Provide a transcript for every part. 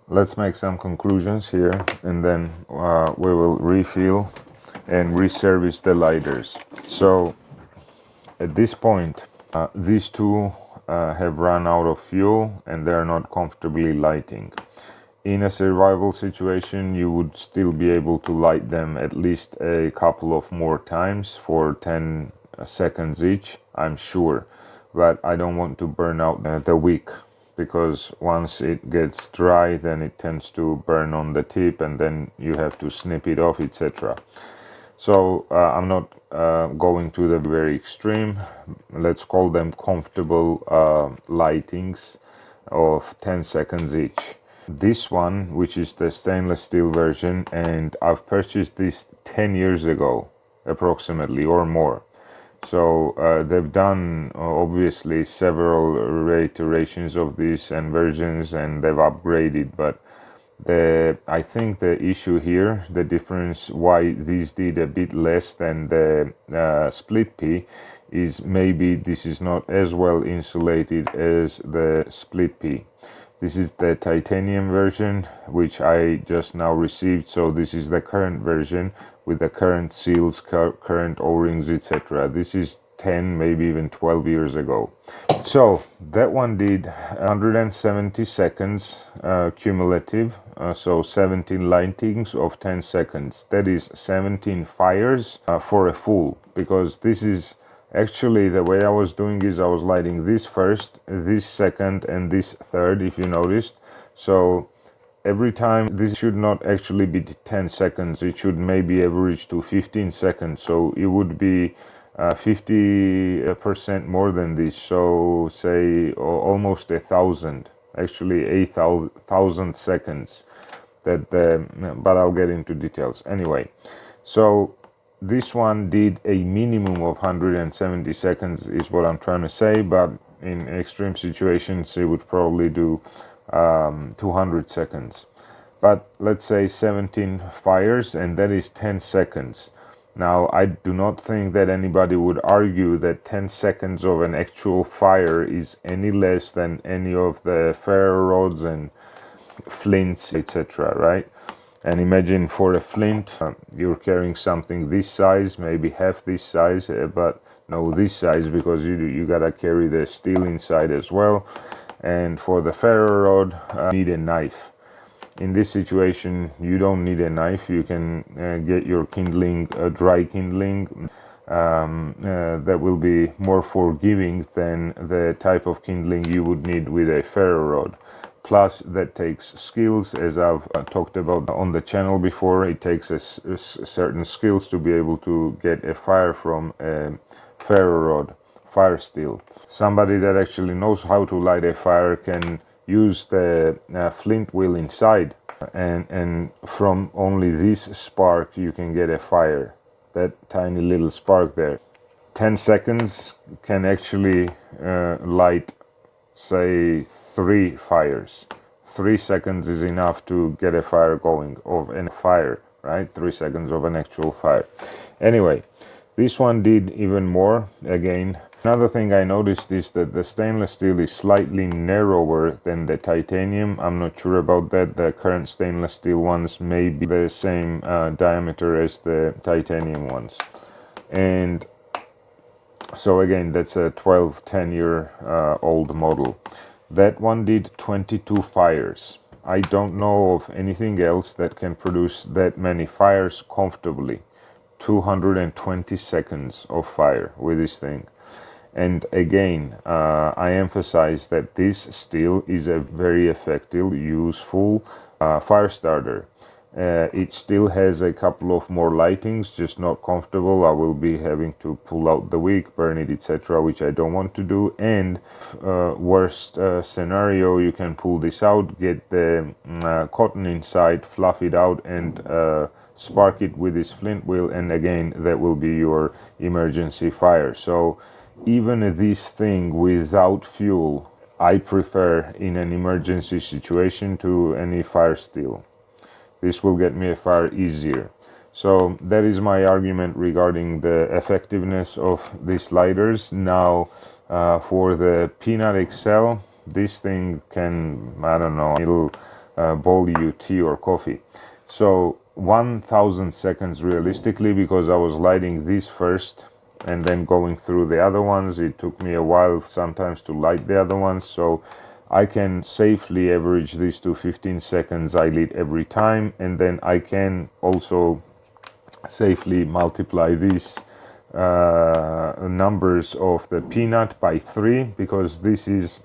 let's make some conclusions here, and then we will refill and reservice the lighters. So at this point, these two have run out of fuel and they're not comfortably lighting. In a survival situation, you would still be able to light them at least a couple of more times for 10 seconds each, I'm sure. But I don't want to burn out the wick, because once it gets dry, then it tends to burn on the tip and then you have to snip it off, etc. So I'm not going to the very extreme. Let's call them comfortable lightings of 10 seconds each. This one, which is the stainless steel version, and I've purchased this 10 years ago approximately, or more. So they've done obviously several reiterations of this and versions, and they've upgraded, but I think the issue here, the difference why these did a bit less than the split pea, is maybe this is not as well insulated as the split pea. This is the titanium version, which I just now received, so this is the current version with the current seals, current O-rings, etc. This is 10, maybe even 12 years ago. So that one did 170 seconds cumulative, so 17 lightings of 10 seconds. That is 17 fires for a full, because this is actually the way I was doing is I was lighting this first, this second, and this third, if you noticed. So every time, this should not actually be 10 seconds, it should maybe average to 15 seconds, so it would be 50% more than this, so say almost 1,000, actually 8,000 seconds. But I'll get into details anyway. So this one did a minimum of 170 seconds is what I'm trying to say, but in extreme situations it would probably do 200 seconds. But let's say 17 fires, and that is 10 seconds. Now, I do not think that anybody would argue that 10 seconds of an actual fire is any less than any of the ferro rods and flints, etc., right? And imagine for a flint, you're carrying something this size, maybe half this size, but no, this size, because you gotta carry the steel inside as well. And for the ferro rod, you need a knife. In this situation, you don't need a knife. You can get your kindling, dry kindling, that will be more forgiving than the type of kindling you would need with a ferro rod. Plus, that takes skills, as I've talked about on the channel before. It takes certain skills to be able to get a fire from a ferro rod, fire steel. Somebody that actually knows how to light a fire can use the flint wheel inside, and from only this spark you can get a fire, that tiny little spark there. 10 seconds can actually light, say, 3 fires. 3 seconds is enough to get a fire going, of a fire, right? 3 seconds of an actual fire. Anyway, this one did even more. Again, another thing I noticed is that the stainless steel is slightly narrower than the titanium. I'm not sure about that. The current stainless steel ones may be the same diameter as the titanium ones. And so again, that's a 10 year old model. That one did 22 fires. I don't know of anything else that can produce that many fires comfortably. 220 seconds of fire with this thing. And again, I emphasize that this steel is a very effective, useful fire starter. It still has a couple of more lightings, just not comfortable. I will be having to pull out the wick, burn it, etc., which I don't want to do. And worst scenario, you can pull this out, get the cotton inside, fluff it out, and spark it with this flint wheel, and again, that will be your emergency fire. So even this thing without fuel, I prefer in an emergency situation to any fire steel. This will get me a fire easier. So that is my argument regarding the effectiveness of these lighters. Now for the Peanut XL, this thing can, I don't know, it'll boil you tea or coffee. So 1000 seconds realistically, because I was lighting this first and then going through the other ones. It took me a while sometimes to light the other ones, so I can safely average this to 15 seconds I lit every time, and then I can also safely multiply these numbers of the peanut by 3, because this is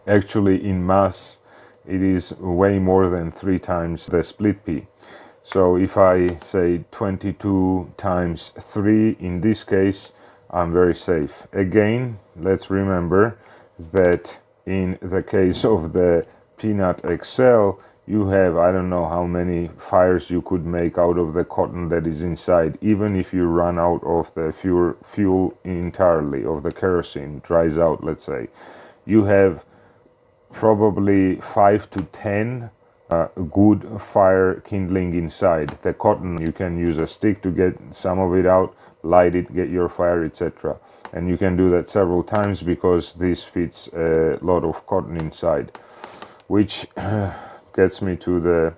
actually in mass, it is way more than 3 times the split pea. So if I say 22 times 3 in this case, I'm very safe. Again, let's remember that in the case of the Peanut XL, you have, I don't know how many fires you could make out of the cotton that is inside, even if you run out of the fuel entirely, of the kerosene dries out, let's say. You have probably 5 to 10 good fire kindling inside. The cotton, you can use a stick to get some of it out, light it, get your fire, etc. And you can do that several times because this fits a lot of cotton inside, which gets me to the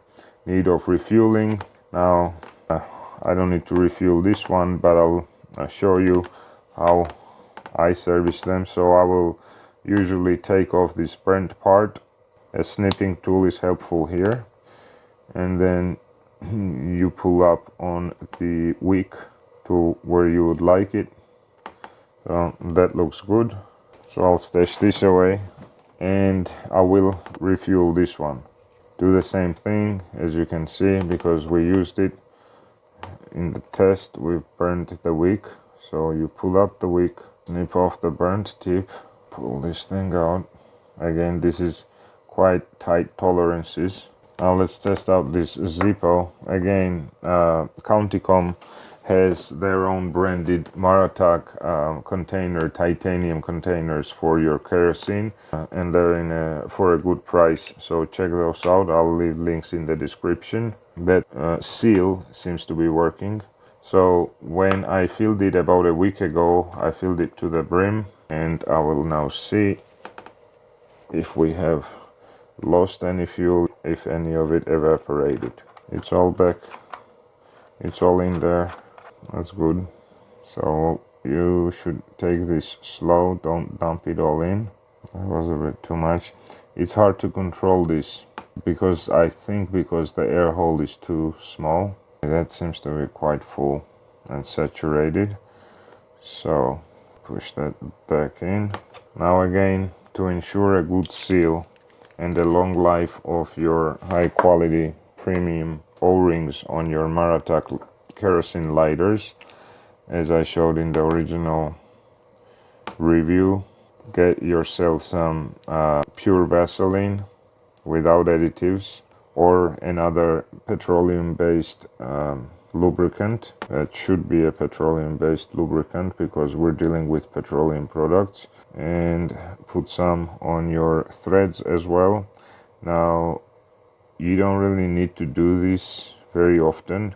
need of refueling. Now I don't need to refuel this one, but I'll show you how I service them. So I will usually take off this burnt part. A snipping tool is helpful here, and then you pull up on the wick to where you would like it. So that looks good, so I'll stash this away, and I will refuel this one. Do the same thing, as you can see, because we used it in the test. We've burned the wick, so you pull up the wick, snip off the burnt tip, pull this thing out. Again, this is quite tight tolerances. Now let's test out this Zippo. Again, Counticom has their own branded Maratac container, titanium containers for your kerosene, and they're for a good price, so check those out. I'll leave links in the description. That seal seems to be working. So when I filled it about a week ago, I filled it to the brim, and I will now see if we have lost any fuel, if any of it evaporated. It's all back, it's all in there. That's good. So you should take this slow, don't dump it all in. That was a bit too much. It's hard to control this because I think because the air hole is too small. That seems to be quite full and saturated, so push that back in. Now again, to ensure a good seal and the long life of your high quality premium O-rings on your Maratac kerosene lighters, as I showed in the original review, get yourself some pure Vaseline without additives, or another petroleum based lubricant. That should be a petroleum based lubricant because we're dealing with petroleum products, and put some on your threads as well. Now you don't really need to do this very often,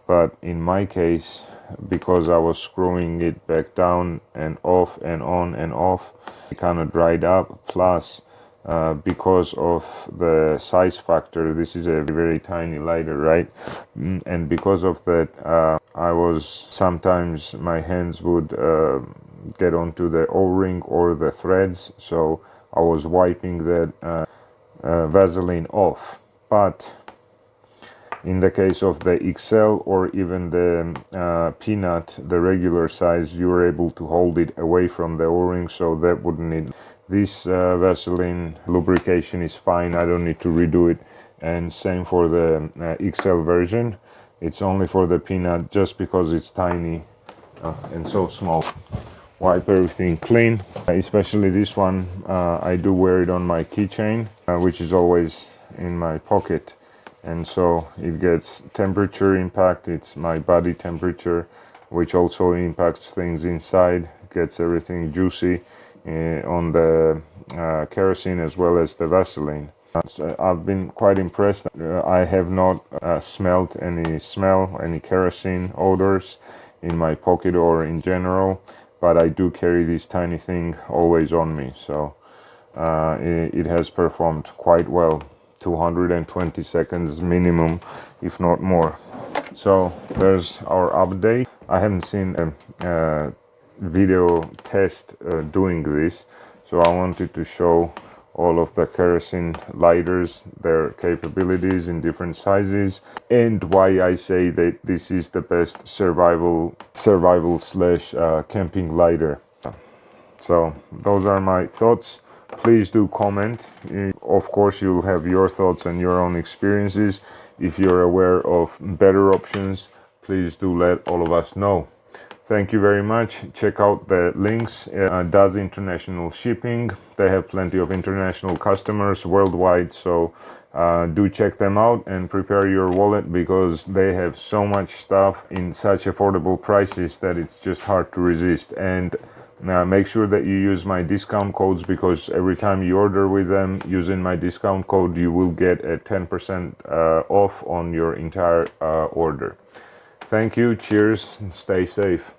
but in my case, because I was screwing it back down and off and on and off, it kind of dried up. Plus because of the size factor, this is a very tiny lighter, right? And because of that, I was sometimes my hands would get onto the O-ring or the threads, so I was wiping that Vaseline off. But in the case of the XL or even the Peanut, the regular size, you were able to hold it away from the O-ring, so that wouldn't need. This Vaseline lubrication is fine, I don't need to redo it. And same for the XL version. It's only for the Peanut, just because it's tiny and so small. Wipe everything clean, especially this one. I do wear it on my keychain, which is always in my pocket, and so it gets temperature impact. It's my body temperature, which also impacts things inside, gets everything juicy on the kerosene as well as the Vaseline. I've been quite impressed. I have not smelled any kerosene odors in my pocket or in general, but I do carry this tiny thing always on me, so it has performed quite well. 220 seconds minimum, if not more. So there's our update. I haven't seen a video test doing this, so I wanted to show all of the kerosene lighters, their capabilities in different sizes, and why I say that this is the best survival slash camping lighter. So those are my thoughts. Please do comment. Of course, you'll have your thoughts and your own experiences. If you're aware of better options, please do let all of us know. Thank you very much. Check out the links. Does international shipping. They have plenty of international customers worldwide, so do check them out and prepare your wallet, because they have so much stuff in such affordable prices that it's just hard to resist. And make sure that you use my discount codes, because every time you order with them using my discount code, you will get a 10% off on your entire order. Thank you. Cheers. Stay safe.